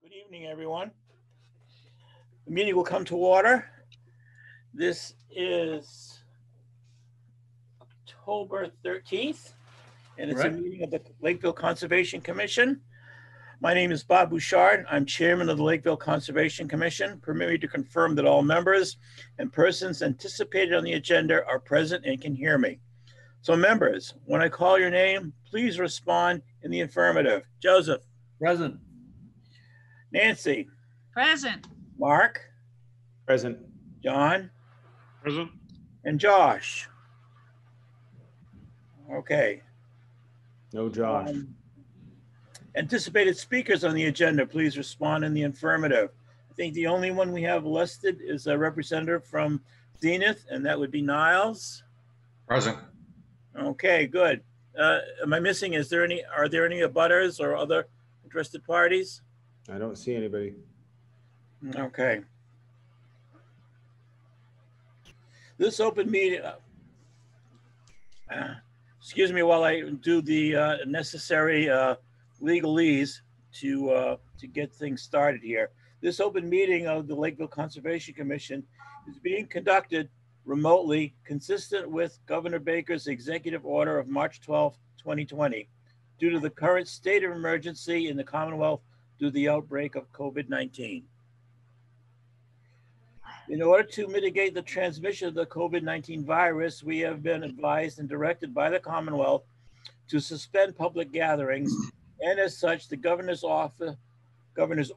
Good evening, everyone. The meeting will come to order. This is October 13th, and it's a meeting of the Lakeville Conservation Commission. My name is Bob Bouchard. I'm chairman of the Lakeville Conservation Commission. Permit me to confirm that all members and persons anticipated on the agenda are present and can hear me. So members, when I call your name, please respond in the affirmative. Joseph. Present. Nancy. Present. Mark. Present. John. Present. And Josh. Okay. No Josh. Anticipated speakers on the agenda, please respond in the affirmative. I think the only one we have listed is a representative from Zenith, and that would be Niles. Present. Okay, good. Am I missing, are there any abutters or other interested parties? I don't see anybody. Okay. This open meeting, excuse me while I do the necessary legalese to get things started here. This open meeting of the Lakeville Conservation Commission is being conducted remotely, consistent with Governor Baker's executive order of March 12, 2020, due to the current state of emergency in the Commonwealth due to the outbreak of COVID-19. In order to mitigate the transmission of the COVID-19 virus, we have been advised and directed by the Commonwealth to suspend public gatherings, and as such, the governor's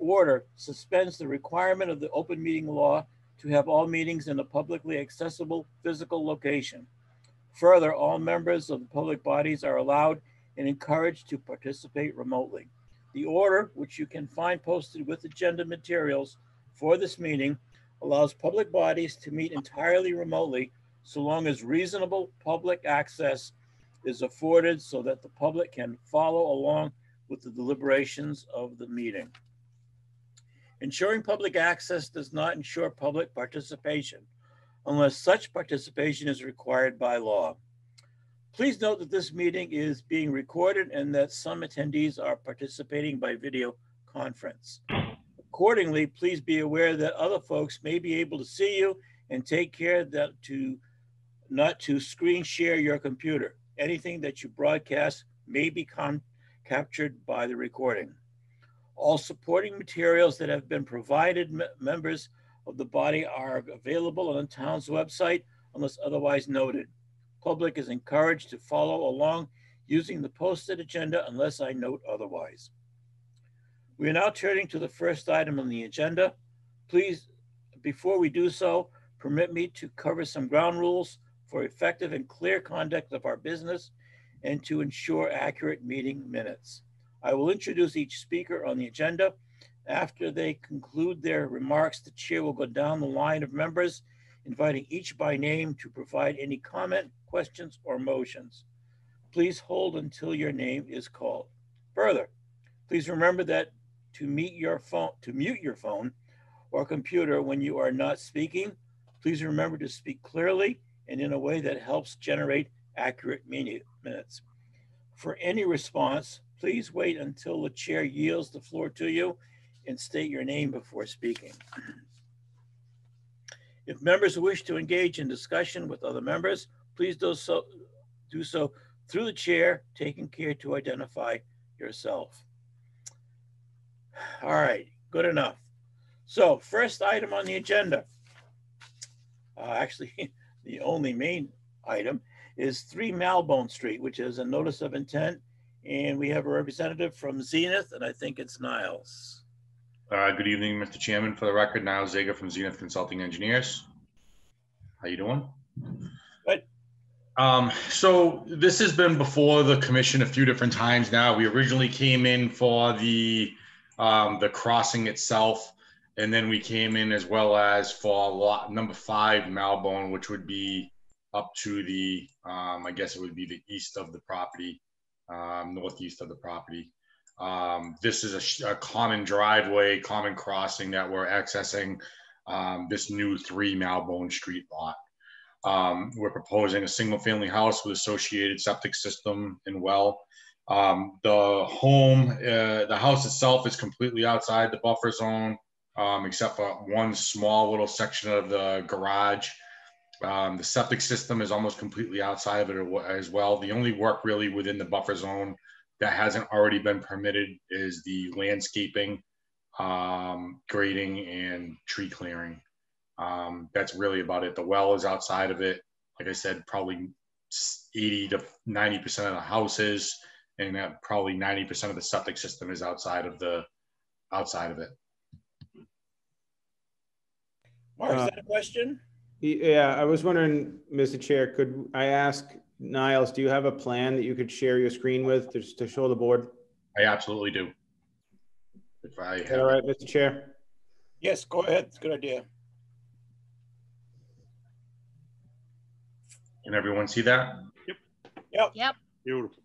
order suspends the requirement of the open meeting law to have all meetings in a publicly accessible physical location. Further, all members of the public bodies are allowed and encouraged to participate remotely. The order, which you can find posted with agenda materials for this meeting, allows public bodies to meet entirely remotely so long as reasonable public access is afforded so that the public can follow along with the deliberations of the meeting. Ensuring public access does not ensure public participation unless such participation is required by law. Please note that this meeting is being recorded and that some attendees are participating by video conference. Accordingly, please be aware that other folks may be able to see you, and take care that not to screen share your computer. Anything that you broadcast may be captured by the recording. All supporting materials that have been provided members of the body are available on the town's website unless otherwise noted. Public is encouraged to follow along using the posted agenda unless I note otherwise. We are now turning to the first item on the agenda. Please, before we do so, permit me to cover some ground rules for effective and clear conduct of our business and to ensure accurate meeting minutes. I will introduce each speaker on the agenda. After they conclude their remarks, the chair will go down the line of members, inviting each by name to provide any comment, questions, or motions. Please hold until your name is called. Further, please remember that to mute your phone or computer when you are not speaking. Please remember to speak clearly and in a way that helps generate accurate minutes. For any response, please wait until the chair yields the floor to you and state your name before speaking. If members wish to engage in discussion with other members, please do so through the chair, taking care to identify yourself. All right, good enough. So first item on the agenda, actually the only main item, is 3 Malbone Street, which is a notice of intent. And we have a representative from Zenith, and I think it's Niles. Good evening, Mr. Chairman. For the record, Niles Zager from Zenith Consulting Engineers. How you doing? Good. So this has been before the commission a few different times now. We originally came in for the crossing itself, and then we came in as well as for lot number 5 Malbone, which would be up to the I guess it would be the east of the property, northeast of the property. This is a common driveway, common crossing that we're accessing this new 3 Malbone Street lot. We're proposing a single family house with associated septic system and well. The home, the house itself is completely outside the buffer zone, except for one small little section of the garage. The septic system is almost completely outside of it as well. The only work really within the buffer zone that hasn't already been permitted is the landscaping, grading, and tree clearing. That's really about it. The well is outside of it. Like I said, probably 80 to 90% of the houses, and probably 90% of the septic system is outside of it. Mark, is that a question? Yeah, I was wondering, Mr. Chair, could I ask Niles, do you have a plan that you could share your screen with to show the board? I absolutely do. If I have All right, Mr. Chair. Yes, go ahead. It's a good idea. Can everyone see that? Yep. Beautiful.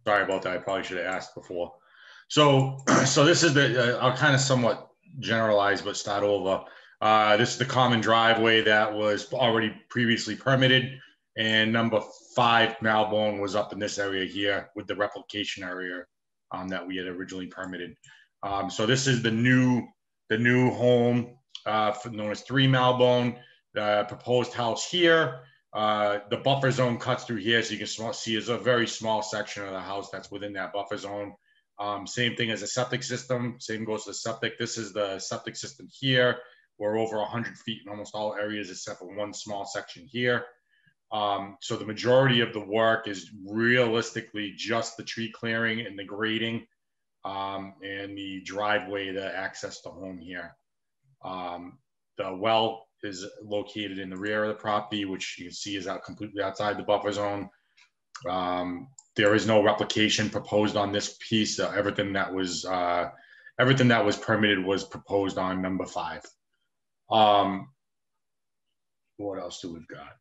Sorry about that. I probably should have asked before. So this is the, I'll kind of somewhat generalize, but start over. This is the common driveway that was already previously permitted, and number 5 Malbone was up in this area here with the replication area that we had originally permitted. So this is the new home known as 3 Malbone. The proposed house here. The buffer zone cuts through here, so you can see it's a very small section of the house that's within that buffer zone. Same thing as a septic system. Same goes to the septic. This is the septic system here. We're over 100 feet in almost all areas except for one small section here. So the majority of the work is realistically just the tree clearing and the grading and the driveway to access the home here. The well is located in the rear of the property, which you can see is out completely outside the buffer zone. There is no replication proposed on this piece. Everything that was permitted was proposed on number 5. What else do we've got?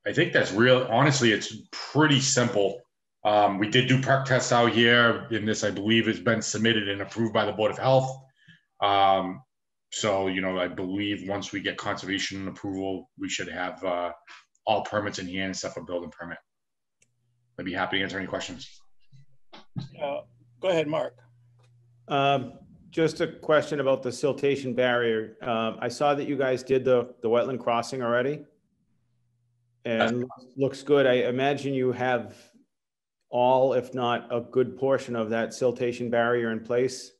I think that's real. Honestly, it's pretty simple. We did do perk tests out here, and this, I believe, has been submitted and approved by the Board of Health. So, I believe once we get conservation approval, we should have all permits in hand except for building permit. I'd be happy to answer any questions. Go ahead, Mark. Just a question about the siltation barrier. I saw that you guys did the wetland crossing already, and looks good. I imagine you have all, if not a good portion of that siltation barrier in place.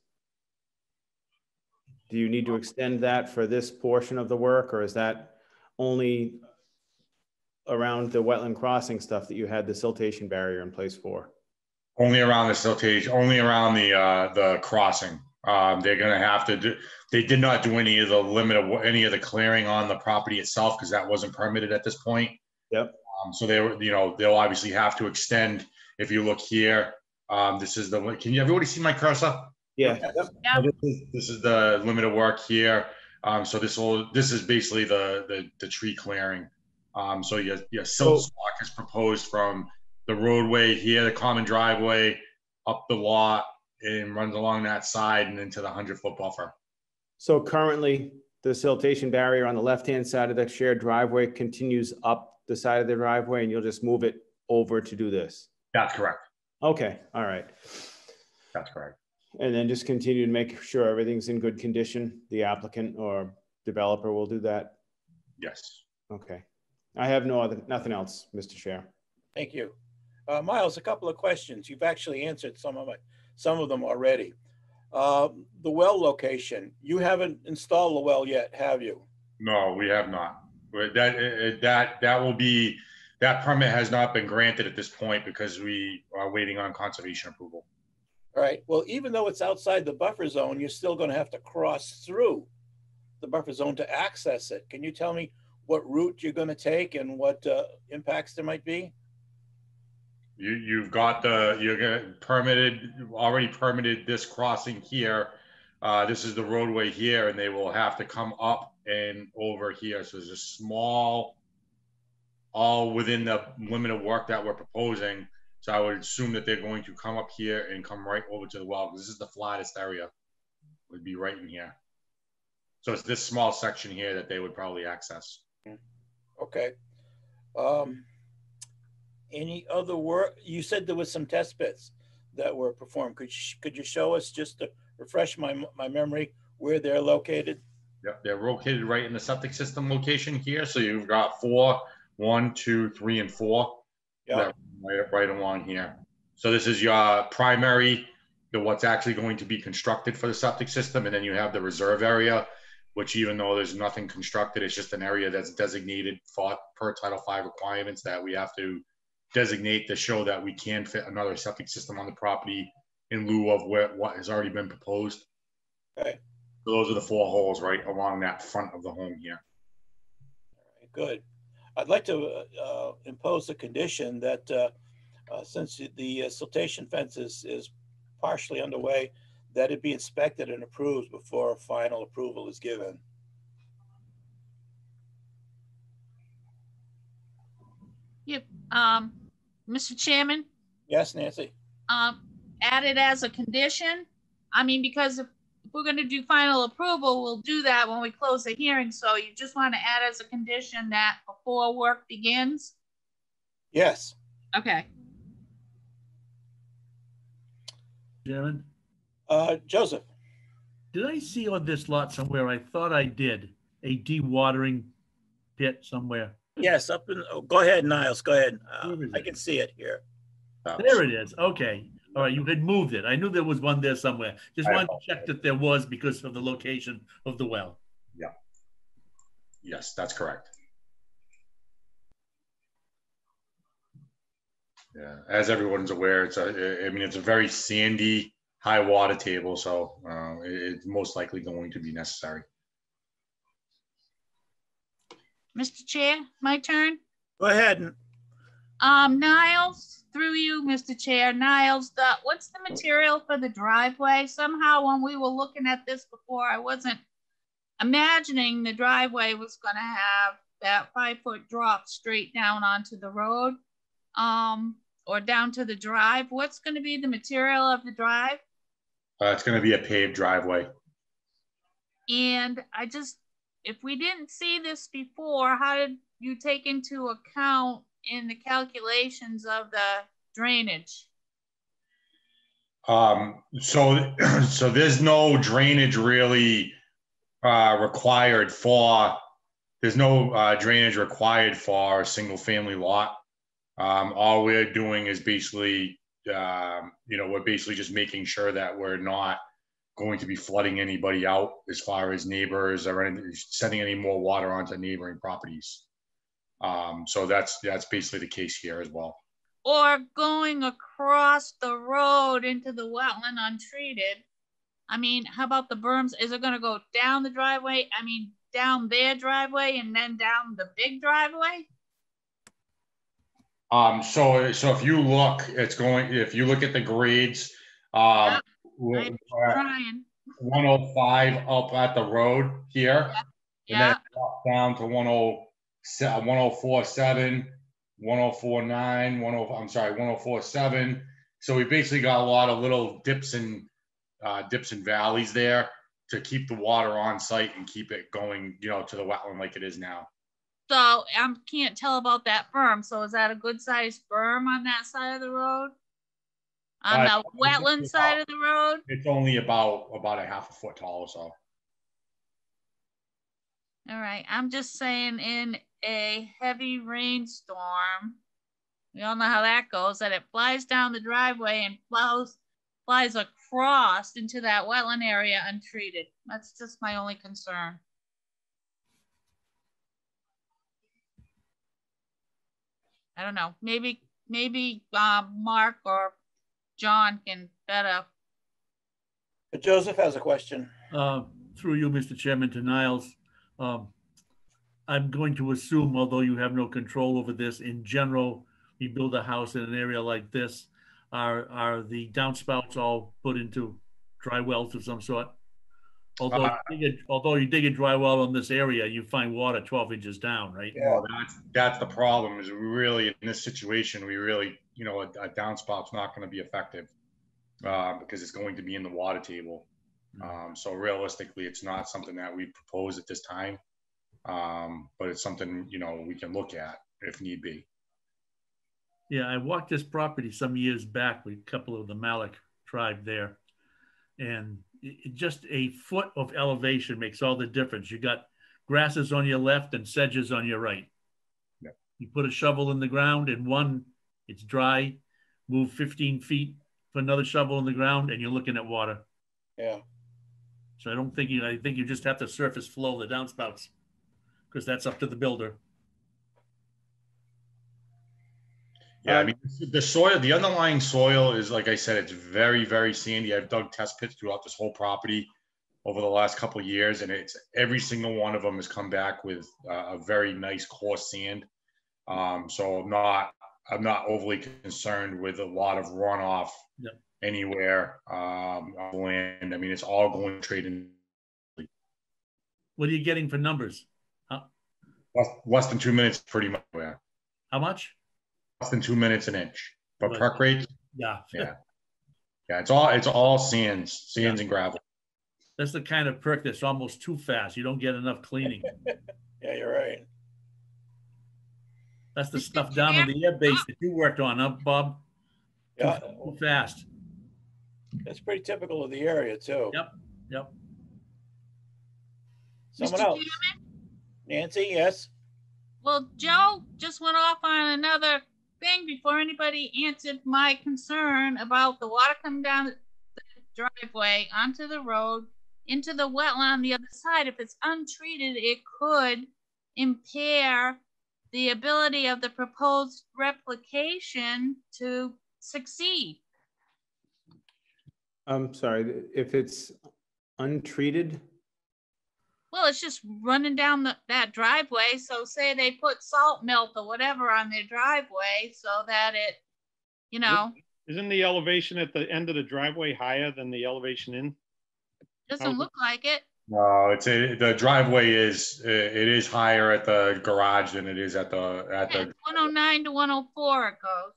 Do you need to extend that for this portion of the work, or is that only around the wetland crossing stuff that you had the siltation barrier in place for? Only around the siltation, only around the crossing. They're going to have to do, they did not do any of the any of the clearing on the property itself because that wasn't permitted at this point. Yep. So they were, they'll obviously have to extend. If you look here, this is can everybody see my cursor? Yeah. Yep. So this is the limit of work here. So this is basically the tree clearing. So your silt stock is proposed from the roadway here, the common driveway, up the lot, and runs along that side and into the 100-foot buffer. So currently, the siltation barrier on the left-hand side of the shared driveway continues up the side of the driveway, and you'll just move it over to do this? That's correct. Okay, all right. That's correct. And then just continue to make sure everything's in good condition. The applicant or developer will do that? Yes. Okay. I have nothing else, Mr. Chair. Thank you. Miles, a couple of questions. You've actually answered some of them already. The well location, you haven't installed the well yet, have you? No, we have not. That permit has not been granted at this point because we are waiting on conservation approval. All right. Well, even though it's outside the buffer zone, you're still going to have to cross through the buffer zone to access it. Can you tell me what route you're going to take and what impacts there might be? You're gonna already permitted this crossing here. This is the roadway here, and they will have to come up and over here. So there's a small, all within the limit of work that we're proposing. So I would assume that they're going to come up here and come right over to the well. This is the flattest area, would be right in here. So it's this small section here that they would probably access. Okay. Any other work? You said there was some test bits that were performed. Could you show us, just to refresh my memory, where they're located? Yep, they're located right in the septic system location here. So you've got 4, 1, 2, 3, and 4. Yeah. Right along here. So this is your primary, what's actually going to be constructed for the septic system, and then you have the reserve area, which, even though there's nothing constructed, it's just an area that's designated for per Title V requirements that we have to designate to show that we can fit another septic system on the property in lieu of what has already been proposed. Okay. So those are the 4 holes right along that front of the home here. Good. I'd like to impose a condition that since the siltation fence is partially underway, that it be inspected and approved before final approval is given. Yep. Mr. Chairman, Yes, Nancy? add it as a condition. I mean, because if we're going to do final approval, we'll do that when we close the hearing. So you just want to add as a condition that before work begins? Yes. Okay. Chairman, Joseph? did I see on this lot somewhere, I thought I did, a dewatering pit somewhere? Yes, up in, oh, go ahead, Niles, go ahead. Where is I it? can see it here. There it is. Okay. All right. You had moved it. I knew there was one there somewhere. Just wanted to check that there was because of the location of the well. Yeah. Yes, that's correct. Yeah, as everyone's aware, it's a very sandy, high water table, so it's most likely going to be necessary. Mr. Chair, my turn. Go ahead. Niles, through you, Mr. Chair. Niles, what's the material for the driveway? Somehow when we were looking at this before, I wasn't imagining the driveway was going to have that 5-foot drop straight down onto the road, or down to the drive. What's going to be the material of the drive? It's going to be a paved driveway. And if we didn't see this before, how did you take into account in the calculations of the drainage? So there's no drainage really required for, there's no drainage required for a single family lot. All we're doing is basically, we're basically just making sure that we're not going to be flooding anybody out as far as neighbors or sending any more water onto neighboring properties. So that's basically the case here as well. Or going across the road into the wetland untreated. I mean, how about the berms? Is it going to go down the driveway? I mean, down their driveway and then down the big driveway? So if you look, if you look at the grades, I'm we're trying. 105 up at the road here. Yeah. And then drop down to 104.7, 104.9, 104.7. So we basically got a lot of little dips and valleys there to keep the water on site and keep it going, to the wetland like it is now. So I can't tell about that berm. So is that a good sized berm on that side of the road? On the wetland side of the road? It's only about a half a foot tall or so. All right. I'm just saying, in a heavy rainstorm, we all know how that goes, that it flies down the driveway and flies across into that wetland area untreated. That's just my only concern. I don't know. Maybe Mark or John can better. Joseph has a question. Through you, Mr. Chairman, to Niles. I'm going to assume, although you have no control over this, in general, you build a house in an area like this, are the downspouts all put into dry wells of some sort? Although you dig a dry well in this area, you find water 12 inches down, right? Yeah. Well, that's the problem. Is in this situation, a downspout's not going to be effective because it's going to be in the water table. So realistically, it's not something that we propose at this time, but it's something we can look at if need be. Yeah, I walked this property some years back with a couple of the Malik tribe there. And just a foot of elevation makes all the difference. You got grasses on your left and sedges on your right. Yeah. You put a shovel in the ground and one, it's dry, move 15 feet, put another shovel in the ground and you're looking at water. Yeah. So I think you just have to surface flow the downspouts because that's up to the builder. Yeah, I mean, the soil, the underlying soil is, like I said, it's very, very sandy. I've dug test pits throughout this whole property over the last couple of years, and it's every single one of them has come back with a very nice coarse sand. So I'm not overly concerned with a lot of runoff anywhere on land. I mean, it's all going straight in. What are you getting for numbers? Less than 2 minutes, pretty much. How much? Less than 2 minutes an inch. But perk rate? Yeah. It's all sands and gravel. That's the kind of perk that's almost too fast. You don't get enough cleaning. Yeah, you're right. That's the stuff down on the air base that you worked on, huh, Bob? Yeah. Too fast. That's pretty typical of the area too. Yep. Someone Mr. else. Chairman? Nancy, yes. Well, Joe just went off on another thing before anybody answered my concern about the water coming down the driveway onto the road into the wetland on the other side. If it's untreated, it could impair the ability of the proposed replication to succeed. I'm sorry, if it's untreated? Well, it's just running down that driveway. So say they put salt melt or whatever on their driveway so that it, you know. Isn't the elevation at the end of the driveway higher than the elevation in? Doesn't look like it. No, the driveway is higher at the garage than it is at the 109 to 104 it goes.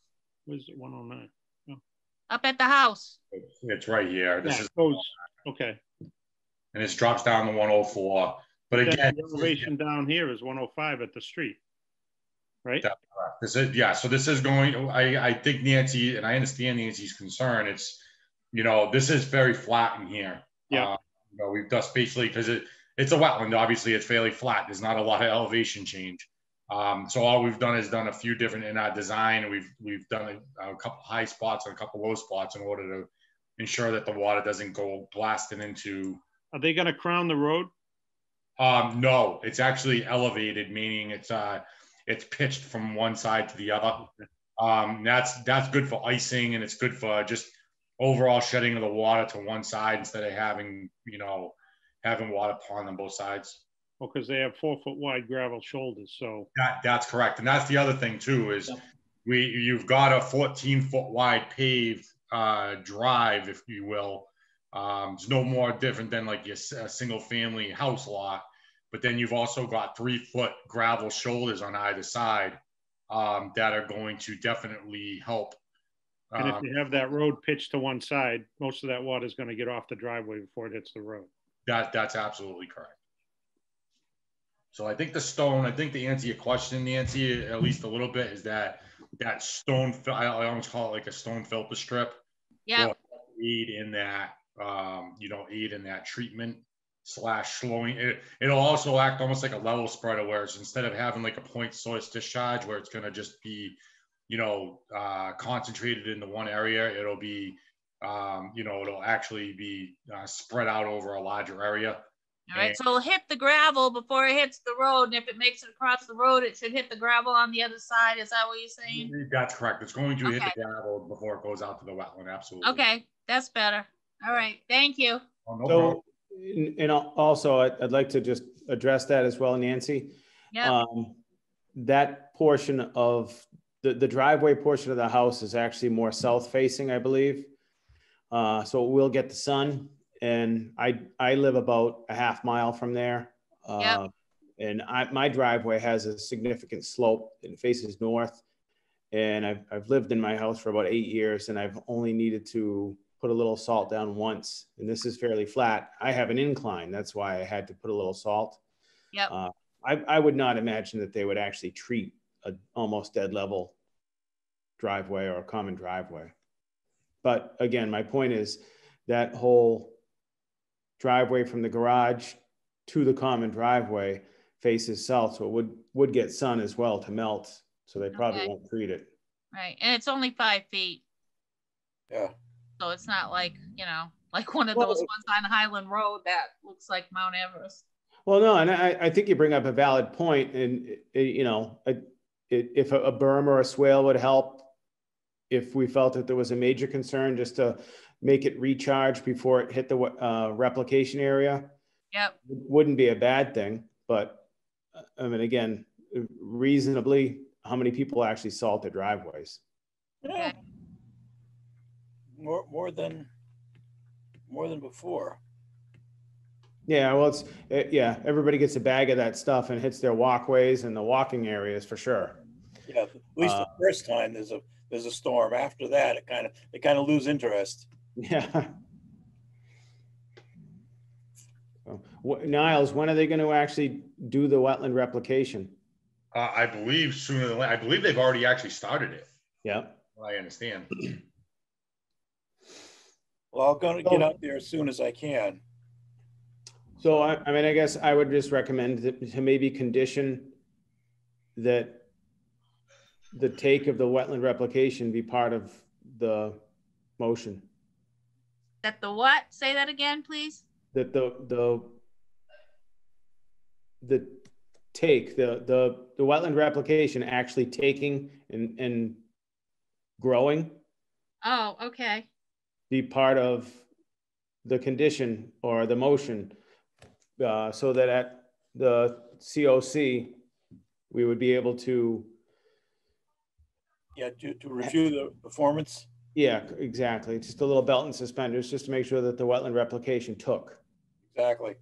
Where's it 109? Oh. Up at the house. It's right here. This is okay. And it drops down to 104. But again, the elevation down here is 105 at the street, right? This is so this is going. I think Nancy, and I understand Nancy's concern. It's this is very flat in here. Yeah. We've done basically because it's a wetland. Obviously, it's fairly flat. There's not a lot of elevation change. So all we've done is done a few different in our design. And we've done a couple high spots and a couple low spots in order to ensure that the water doesn't go blasting into. Are they going to crown the road? No, it's actually elevated, meaning it's pitched from one side to the other. That's good for icing, and it's good for just overall shedding of the water to one side instead of having water pond on both sides. Well, because they have 4 foot wide gravel shoulders, so that's correct, and that's the other thing too is you've got a 14-foot wide paved drive, if you will. It's no more different than like your single family house lot, but then you've also got 3-foot gravel shoulders on either side that are going to definitely help. And if you have that road pitched to one side, most of that water is going to get off the driveway before it hits the road. That's absolutely correct. So I think to answer your question, Nancy, at least a little bit, is that stone, I almost call it like a stone filter strip. Yeah. Aid in that, aid in that treatment / slowing it. It'll also act almost like a level spreader, where it's instead of having like a point source discharge where it's going to just be, concentrated into one area, it'll be, it'll actually be spread out over a larger area. All right, so it'll hit the gravel before it hits the road, and if it makes it across the road, it should hit the gravel on the other side. Is that what you're saying? That's correct. It's going to hit the gravel before it goes out to the wetland. Absolutely. Okay, that's better. All right, thank you. Oh, no problem. And also, I'd like to just address that as well, Nancy. Yeah. That portion of the driveway portion of the house is actually more south facing, I believe. So it will get the sun. And I live about a half mile from there. And my driveway has a significant slope and faces north. And I've lived in my house for about 8 years, and I've only needed to put a little salt down once. And this is fairly flat. I have an incline. That's why I had to put a little salt. Yep. I would not imagine that they would actually treat a almost dead level driveway or a common driveway. But again, my point is that whole driveway from the garage to the common driveway faces south, so it would get sun as well to melt, so they probably won't treat it. Right, and it's only 5 feet. Yeah. So it's not like, you know, like one of those ones on Highland Road that looks like Mount Everest. Well, no, and I think you bring up a valid point, and you know, if a berm or a swale would help, if we felt that there was a major concern, just to make it recharge before it hit the replication area. Yep. Wouldn't be a bad thing, but I mean, again, reasonably, how many people actually salt their driveways? Yeah. More than before. Yeah, well, yeah, everybody gets a bag of that stuff and hits their walkways and the walking areas for sure. Yeah, at least the first time there's a storm. After that, they kind of lose interest. Yeah. So, Niles, when are they going to actually do the wetland replication? I believe sooner than later. I believe they've already actually started it. Yeah. I understand. Well, I'm going to get out there as soon as I can. So, I mean, I guess I would just recommend to maybe condition that the take of the wetland replication be part of the motion. That the what? Say that again, please. That the take, the wetland replication actually taking and growing. Oh, okay. Be part of the condition or the motion, so that at the COC, we would be able to. Yeah, to review the performance. Yeah, exactly. Just a little belt and suspenders, just to make sure that the wetland replication took. Exactly.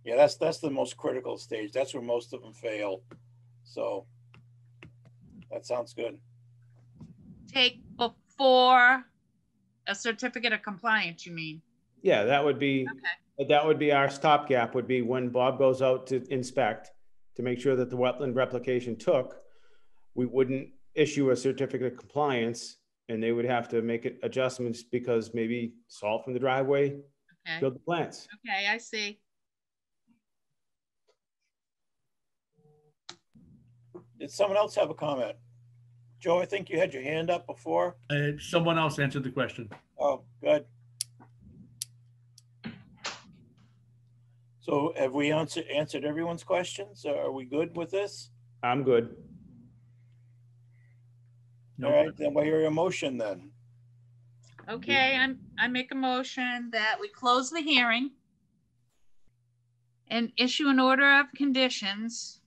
Yeah, that's the most critical stage. That's where most of them fail. So that sounds good. Take before a certificate of compliance, you mean? Yeah, that would be our stopgap. Would be when Bob goes out to inspect to make sure that the wetland replication took. We wouldn't issue a certificate of compliance, and they would have to make adjustments because maybe salt from the driveway killed the plants. Okay, I see. Did someone else have a comment? Joe, I think you had your hand up before. Someone else answered the question. Oh, good. So have we answered everyone's questions? Are we good with this? I'm good. All right, then we'll hear your motion then. Okay, I make a motion that we close the hearing and issue an order of conditions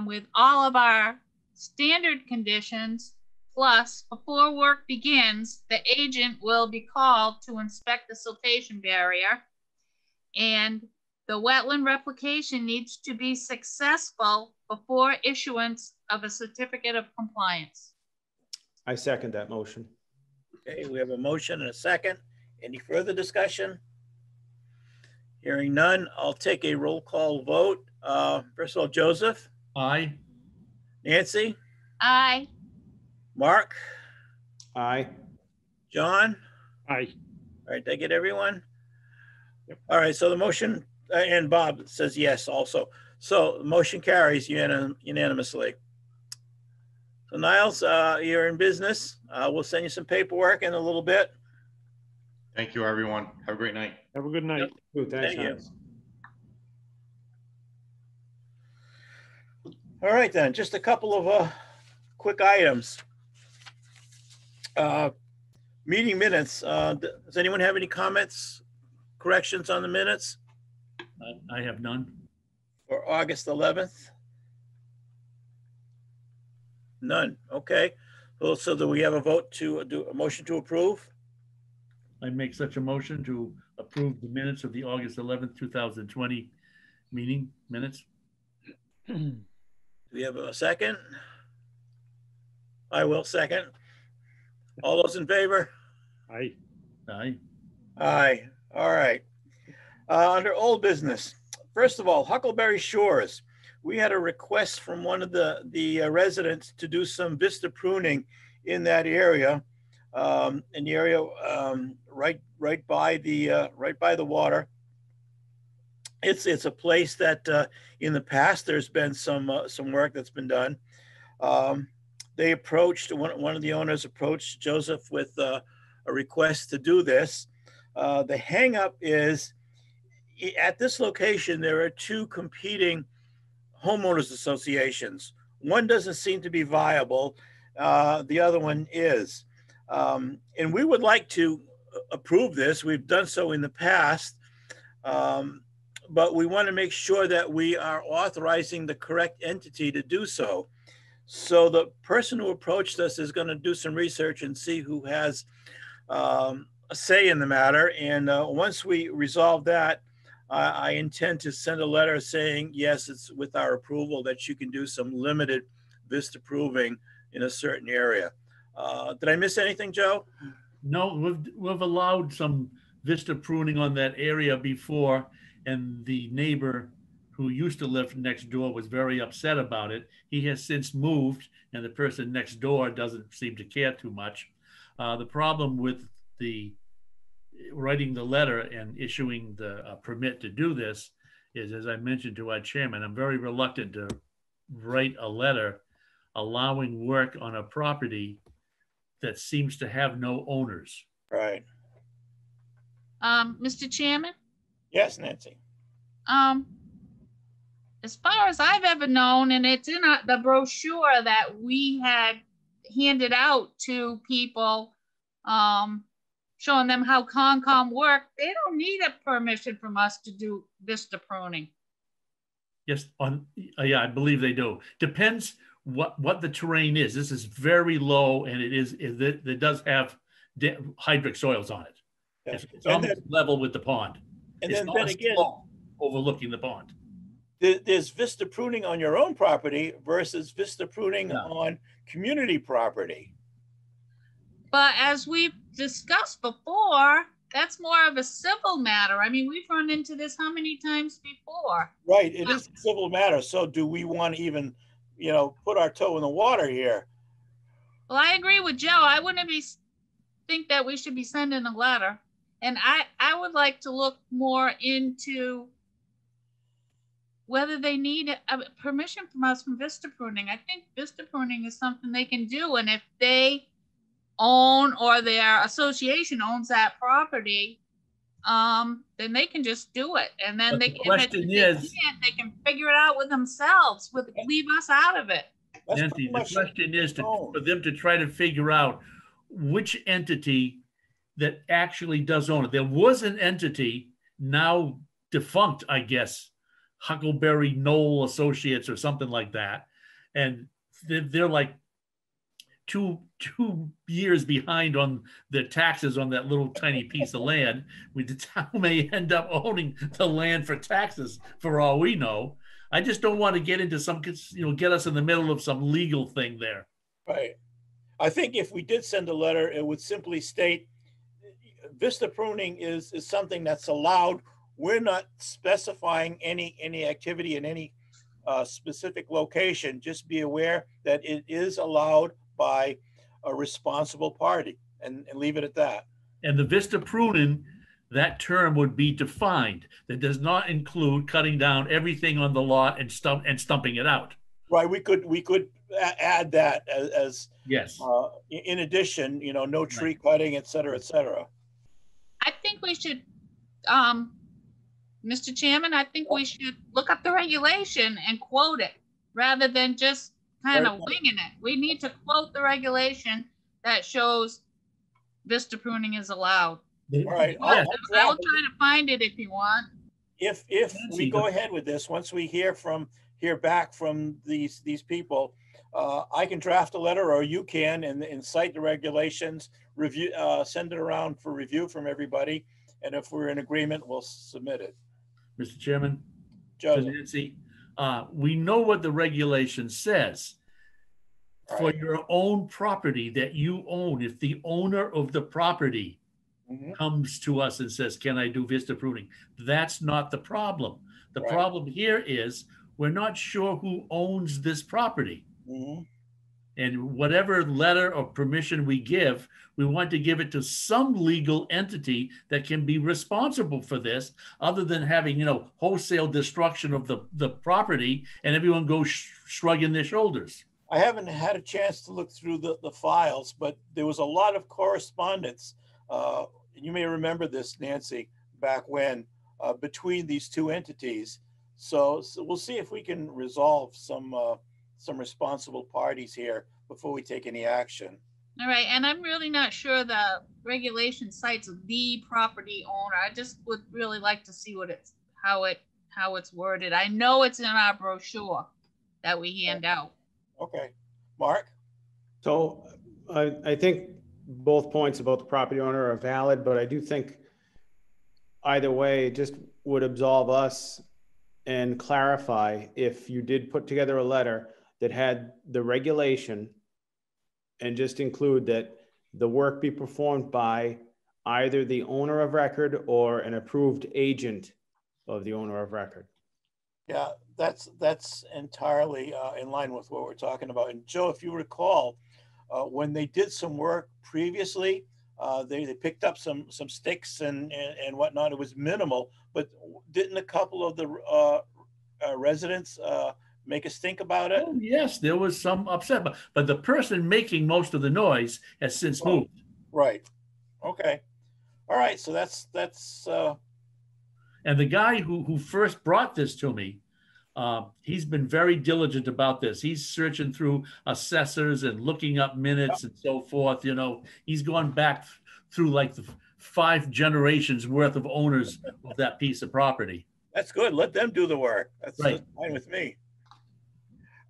with all of our standard conditions, plus before work begins, the agent will be called to inspect the siltation barrier, and the wetland replication needs to be successful before issuance of a certificate of compliance. I second that motion. Okay, we have a motion and a second. Any further discussion? Hearing none, I'll take a roll call vote. First of all, Joseph. Aye. Nancy. Aye. Mark. Aye. John. Aye. All right, did I get everyone? Yep. All right, so the motion, and Bob says yes also. So the motion carries unanimously. So Niles, you're in business. We'll send you some paperwork in a little bit. Thank you, everyone. Have a great night. Have a good night. Ooh, thanks, Thank you. Niles. All right, then, just a couple of quick items. Meeting minutes. Does anyone have any comments, corrections on the minutes I have none. for August 11th? None. Okay. Well, so do we have a vote to do a motion to approve? I make such a motion to approve the minutes of the August 11th, 2020 meeting minutes. Do we have a second? I will second. All those in favor? Aye. Aye. Aye. All right. Under old business, first of all, Huckleberry Shores. We had a request from one of the residents to do some vista pruning in that area, in the area right by the water. It's a place that in the past there's been some work that's been done. They approached one of the owners approached Joseph with a request to do this. The hangup is at this location there are two competing homeowners associations. One doesn't seem to be viable. The other one is. And we would like to approve this. We've done so in the past. But we want to make sure that we are authorizing the correct entity to do so. So the person who approached us is going to do some research and see who has a say in the matter. And once we resolve that, I intend to send a letter saying, yes, it's with our approval that you can do some limited vista proving in a certain area. Did I miss anything, Joe? No, we've allowed some vista pruning on that area before, and the neighbor who used to live next door was very upset about it. He has since moved, and the person next door doesn't seem to care too much. The problem with the writing the letter and issuing the permit to do this is, as I mentioned to our chairman, I'm very reluctant to write a letter allowing work on a property that seems to have no owners. Right. Mr. Chairman? Yes, Nancy. As far as I've ever known, and it's in the brochure that we had handed out to people, showing them how Concom work, they don't need a permission from us to do vista pruning. Yes, yeah, I believe they do. Depends what the terrain is. This is very low, and it does have hydric soils on it. Yeah. It's almost level with the pond. And it's then again, overlooking the pond. There's vista pruning on your own property versus vista pruning on community property. But as we've discussed before, that's more of a civil matter. I mean, we've run into this how many times before? Right, it is a civil matter. So do we want to even, put our toe in the water here? Well, I agree with Joe. I wouldn't think that we should be sending a letter. And I would like to look more into whether they need a permission from us from vista pruning. I think vista pruning is something they can do. And if they own or their association owns that property, then they can just do it. And then they can figure it out with themselves, leave us out of it. Nancy, the question is for them to try to figure out which entity that actually does own it. There was an entity, now defunct, I guess, Huckleberry Knoll Associates or something like that. And they're like two years behind on the taxes on that little tiny piece of land. The town may end up owning the land for taxes for all we know. I just don't want to get into get us in the middle of some legal thing there. Right. I think if we did send a letter, it would simply state vista pruning is something that's allowed. We're not specifying any activity in any specific location. Just be aware that it is allowed by a responsible party, and leave it at that. And the vista pruning, that term would be defined. That does not include cutting down everything on the lot and stumping it out. Right. We could add that as yes. In addition, no tree cutting, et cetera, et cetera. I think we should, Mr. Chairman, I think we should look up the regulation and quote it rather than just kind of winging it. We need to quote the regulation that shows vista pruning is allowed. All right. I'll try to find it if you want. If we go ahead with this, once we hear back from these people, I can draft a letter, or you can, and cite the regulations, review, send it around for review from everybody, and if we're in agreement, we'll submit it. Mr. Chairman, Joe. Nancy, we know what the regulation says. Right. For your own property that you own, if the owner of the property comes to us and says, can I do vista pruning? That's not the problem. The problem here is we're not sure who owns this property. And whatever letter or permission we give, we want to give it to some legal entity that can be responsible for this, other than having, you know, wholesale destruction of the property and everyone goes shrugging their shoulders. I haven't had a chance to look through the files, but there was a lot of correspondence. You may remember this, Nancy, back when, between these two entities. So we'll see if we can resolve some responsible parties here before we take any action. All right, and I'm really not sure the regulation cites the property owner. I just would really like to see what it's how it's worded. I know it's in our brochure that we hand out. Okay, Mark? So I think both points about the property owner are valid, but I do think either way, it just would absolve us and clarify if you did put together a letter that had the regulation and just include that the work be performed by either the owner of record or an approved agent of the owner of record. Yeah, that's entirely in line with what we're talking about. And Joe, if you recall, when they did some work previously, they picked up some sticks and whatnot. It was minimal, but didn't a couple of the residents make us think about it? Oh, yes, there was some upset, but the person making most of the noise has since moved. Right. Okay. All right. So that's and the guy who first brought this to me, he's been very diligent about this. He's searching through assessors and looking up minutes and so forth. You know, he's gone back through like the 5 generations worth of owners of that piece of property. That's good. Let them do the work. That's right. Fine with me.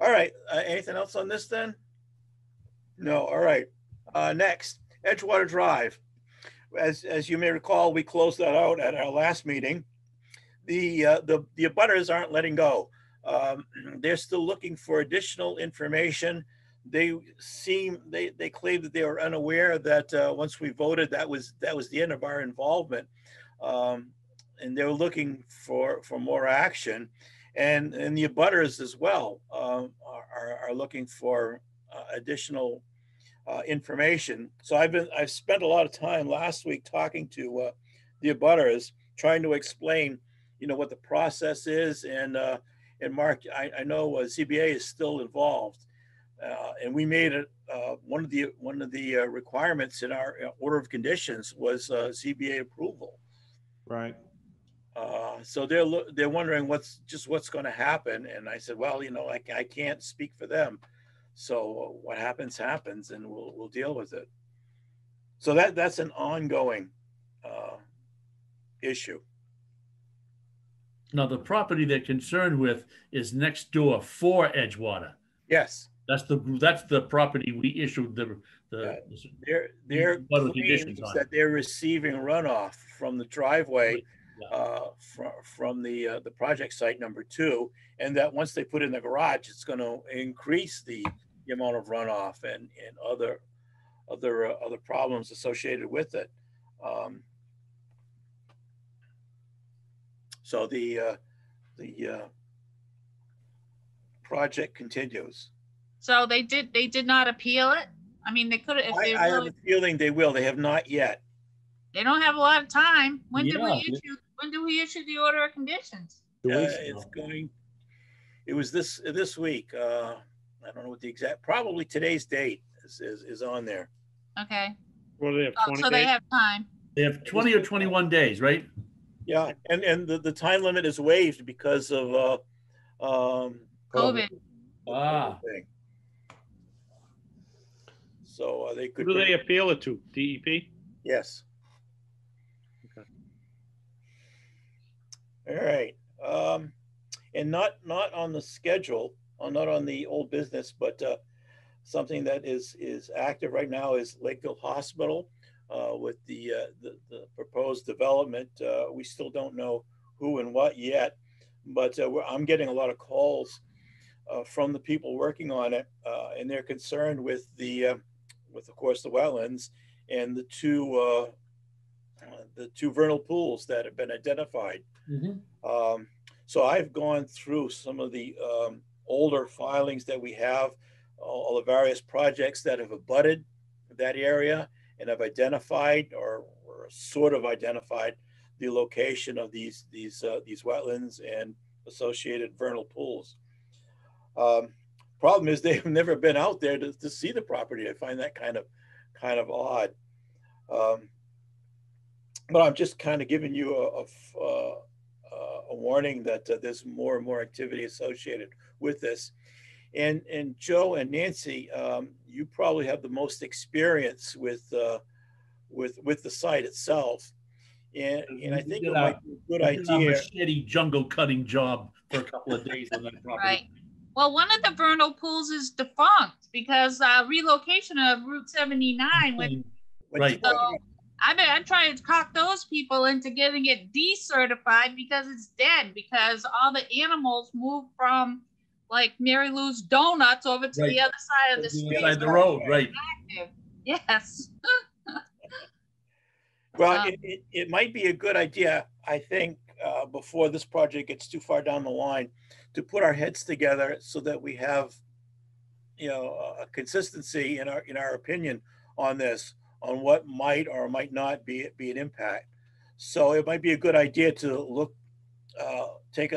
All right. Anything else on this then? No. All right. Next, Edgewater Drive. As you may recall, we closed that out at our last meeting. The abutters aren't letting go. They're still looking for additional information. They claim that they were unaware that once we voted, that was the end of our involvement, and they were looking for more action, and the abutters as well are looking for additional information. So I've spent a lot of time last week talking to the abutters, trying to explain, you know, what the process is, and Mark, I know ZBA is still involved, and we made it one of the requirements in our order of conditions was ZBA approval. Right. So they're wondering what's going to happen, and I said, well, you know, I can't speak for them, so what happens, and we'll deal with it. So that's an ongoing issue. Now, the property they're concerned with is next door for Edgewater. Yes. That's the property we issued their claims that they're receiving runoff from the driveway from the project site number 2, and that once they put in the garage, it's going to increase the amount of runoff and other problems associated with it. So the project continues. So they did not appeal it? I mean, they could have. I have a feeling they will. They have not yet. They don't have a lot of time. When do we issue the order of conditions? It was this week. I don't know what the exact. Probably today's date is on there. Okay. Well, they have 20 so days? They have time. They have 20 or 21 days, right? Yeah, and the time limit is waived because of COVID. Thing. So they could. Who do they appeal it to? DEP? Yes. Okay. All right. And not on the schedule, not on the old business, but something that is active right now is Lakeville Hospital with the proposed development. We still don't know who and what yet, but I'm getting a lot of calls from the people working on it, and they're concerned with of course the wetlands and the two vernal pools that have been identified. Mm-hmm. So I've gone through some of the older filings that we have. all the various projects that have abutted that area and have identified or sort of identified the location of these wetlands and associated vernal pools. Problem is they've never been out there to see the property. I find that kind of odd. But I'm just kind of giving you a warning that there's more and more activity associated with this. And Joe and Nancy, you probably have the most experience with the site itself. And I think it might be a good idea. A machete jungle cutting job for a couple of days on that property. Right. Well, one of the vernal pools is defunct because relocation of Route 79 went. Right. So I'm trying to talk those people into getting it decertified because it's dead, because all the animals moved from like Mary Lou's Donuts over to the other side of the street. Side of the road, right. Yes. Well, it might be a good idea, I think, before this project gets too far down the line, to put our heads together so that we have, a consistency in our opinion on this, on what might or might not be an impact. So it might be a good idea to take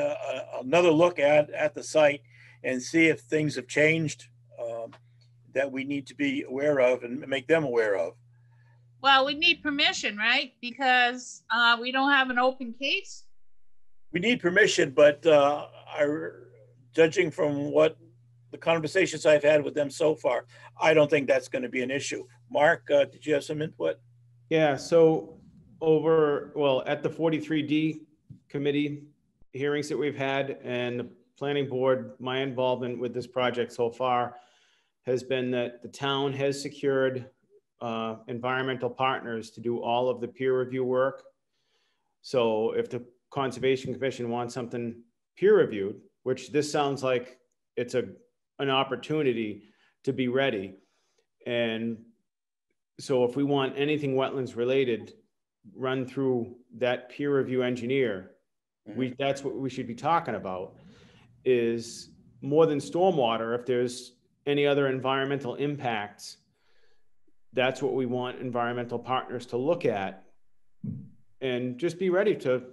another look at the site and see if things have changed that we need to be aware of and make them aware of. Well, we need permission, right? Because we don't have an open case. We need permission, but judging from what the conversations I've had with them so far, I don't think that's going to be an issue. Mark, did you have some input? Yeah, so at the 43D committee hearings that we've had and the planning board, my involvement with this project so far has been that the town has secured environmental partners to do all of the peer review work. So if the Conservation Commission wants something peer reviewed, which this sounds like it's an opportunity to be ready. And so if we want anything wetlands related run through that peer review engineer, that's what we should be talking about, is more than stormwater. If there's any other environmental impacts, that's what we want environmental partners to look at and just be ready to,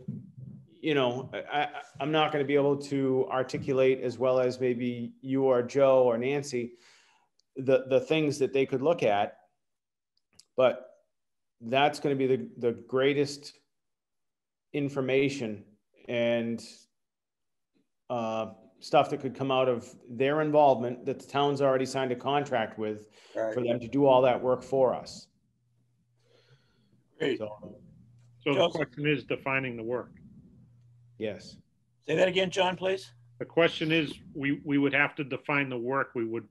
I'm not going to be able to articulate as well as maybe you or Joe or Nancy, the things that they could look at, but that's going to be the greatest information and stuff that could come out of their involvement that the town's already signed a contract with for them to do all that work for us. Great. So the question is defining the work. Yes. Say that again, John, please. The question is, we would have to define the work we would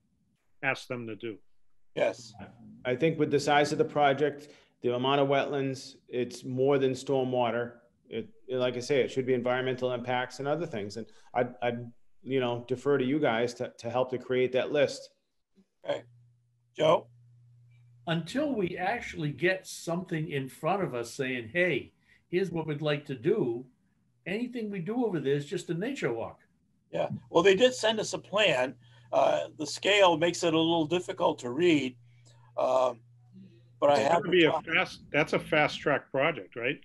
ask them to do. Yes. I think with the size of the project, the amount of wetlands, it's more than stormwater. Like I say, it should be environmental impacts and other things. And I'd defer to you guys to help to create that list. Okay. Joe? Until we actually get something in front of us saying, hey, here's what we'd like to do, anything we do over there is just a nature walk. Yeah. Well, they did send us a plan. The scale makes it a little difficult to read. But I have to be that's a fast track project, right?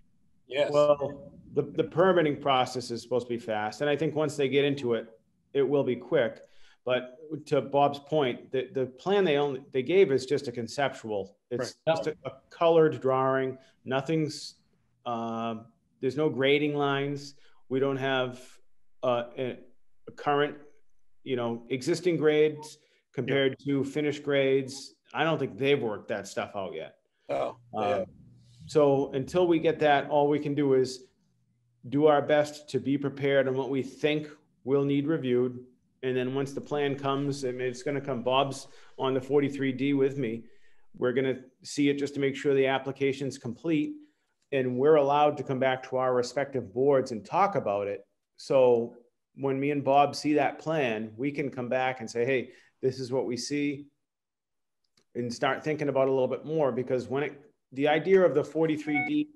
Yes. Well, the permitting process is supposed to be fast. And I think once they get into it, it will be quick. But to Bob's point, the plan they gave is just a conceptual. It's just a colored drawing. Nothing's, there's no grading lines. We don't have a current, existing grades compared to finished grades. I don't think they've worked that stuff out yet. Oh, yeah. So until we get that, all we can do is do our best to be prepared on what we think we'll need reviewed. And then once the plan comes, and it's going to come, Bob's on the 43D with me. We're going to see it just to make sure the application's complete. And we're allowed to come back to our respective boards and talk about it. So when me and Bob see that plan, we can come back and say, hey, this is what we see, and start thinking about it a little bit more. Because the idea of the 43D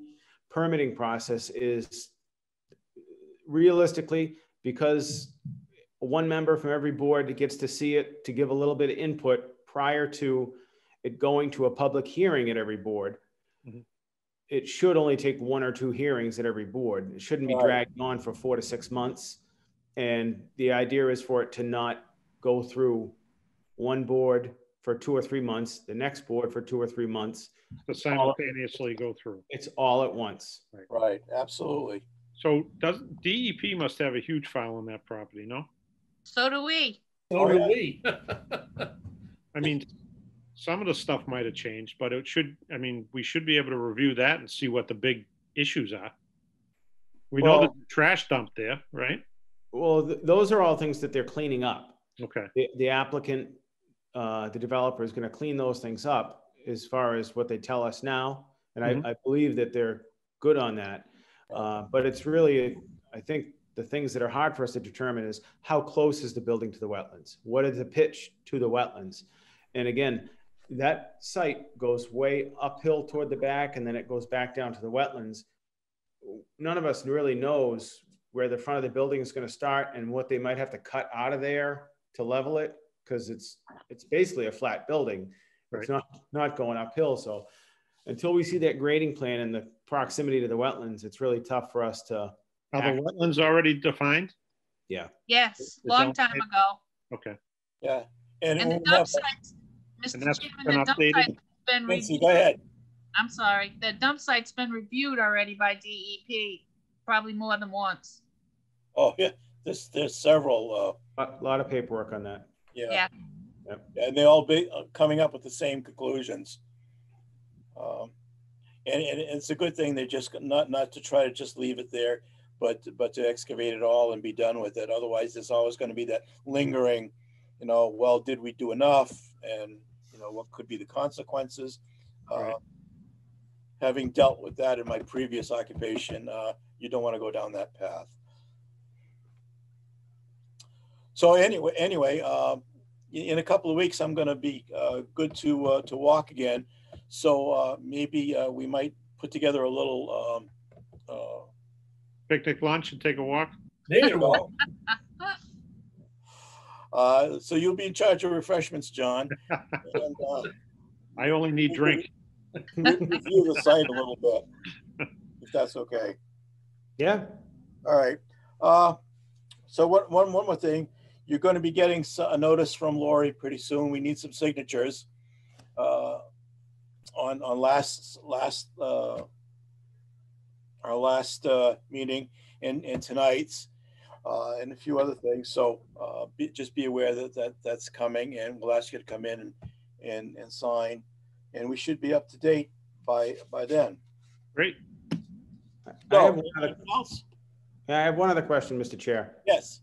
permitting process is realistically, because one member from every board that gets to see it, to give a little bit of input prior to it going to a public hearing at every board. Mhm. It should only take 1 or 2 hearings at every board. It shouldn't be Right. dragged on for 4 to 6 months. And the idea is for it to not go through one board for 2 or 3 months, the next board for 2 or 3 months. To simultaneously go through. It's all at once. Right, absolutely. So DEP must have a huge file on that property, no? So do we. So do we. I mean, some of the stuff might have changed, but we should be able to review that and see what the big issues are. We know Well- there's a trash dump there, right? Well, those are all things that they're cleaning up. Okay. The applicant, the developer is going to clean those things up as far as what they tell us now. And I believe that they're good on that. But it's really, I think the things that are hard for us to determine is how close is the building to the wetlands? What is the pitch to the wetlands? And again, that site goes way uphill toward the back and then it goes back down to the wetlands. None of us really knows where the front of the building is going to start and what they might have to cut out of there to level it, because it's basically a flat building. It's not going uphill. So until we see that grading plan and the proximity to the wetlands, it's really tough for us to. Are the wetlands already defined? Yeah. Yes, long time ago. Okay. Yeah. And the we'll dump have- sites, And Mr. that's Chairman, been the dump updated? site's been Nancy, reviewed. go ahead. I'm sorry. The dump site's been reviewed already by DEP, probably more than once. Oh, yeah, there's several, A lot of paperwork on that. Yeah. and they all be coming up with the same conclusions. And it's a good thing. They're just not to try to just leave it there, but to excavate it all and be done with it. Otherwise, there's always going to be that lingering, well, did we do enough? And, what could be the consequences? Right. Having dealt with that in my previous occupation, you don't want to go down that path. So anyway, in a couple of weeks, I'm going to be good to walk again. So maybe we might put together a little Picnic lunch and take a walk? There you go. So you'll be in charge of refreshments, John. And, I only need drink. review the site a little bit, if that's okay. Yeah. All right. So one more thing. You're going to be getting a notice from Lori pretty soon. We need some signatures on our last meeting and tonight's and a few other things. So just be aware that's coming, and we'll ask you to come in and sign, and we should be up to date by then. Great. I have Anything else? one other question, Mr. Chair. Yes.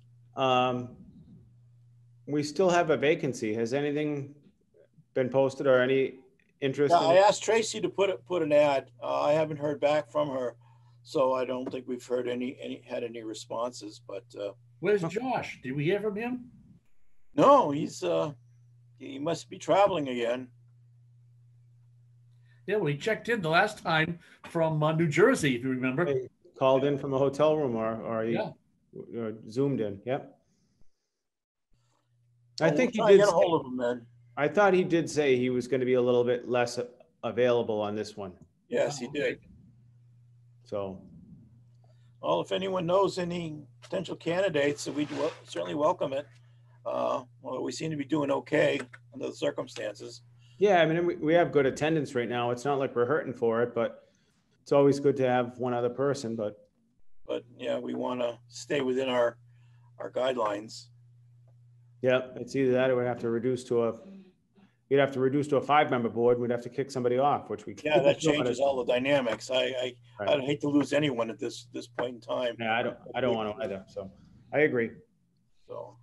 We still have a vacancy. Has anything been posted or any interest? Yeah, I asked Tracy to put an ad. I haven't heard back from her, so I don't think we've heard had any responses. But Where's Josh? Did we hear from him? no, he must be traveling again. Yeah, well, he checked in the last time from New Jersey, if you remember. He called in from a hotel room or he Yeah. Zoomed in. Yep. I Well, think we'll he try to did. get a hold of him then. I thought he did say he was going to be a little bit less available on this one. Yes, he did. So, Well, if anyone knows any potential candidates, we'd certainly welcome it. Well, we seem to be doing okay under the circumstances. yeah, I mean, we have good attendance right now. It's not like we're hurting for it, but it's always good to have one other person. But yeah, we want to stay within our guidelines. yeah, it's either that or we'd have to reduce to a 5-member board. We'd have to kick somebody off, which we can't. Yeah, that changes all the dynamics. I'd Right. hate to lose anyone at this point in time. Yeah, I don't want to either. So I agree. So,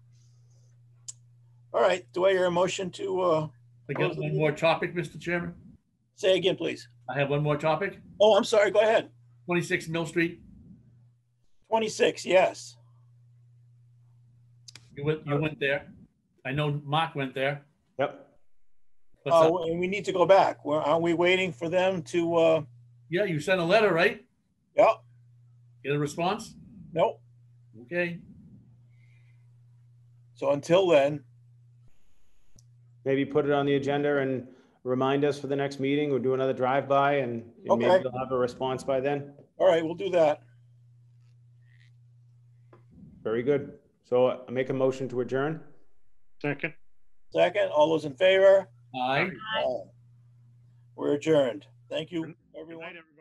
all right. Do I hear a motion to I got one more topic, Mr. Chairman. say again, please? I have one more topic. Oh, I'm sorry. Go ahead. 26 Mill Street. 26. Yes. You went there. I know Mark went there. Yep. What's up? And we need to go back. Aren't we waiting for them to? Yeah, you sent a letter, right? Yeah. Get a response? Nope. Okay. So until then, Maybe put it on the agenda and remind us for the next meeting. We'll do another drive-by and Okay. maybe they'll have a response by then. all right, we'll do that. Very good. So I make a motion to adjourn. Second. Second, all those in favor? Aye. We're adjourned. Thank you, Good everyone. night, everybody.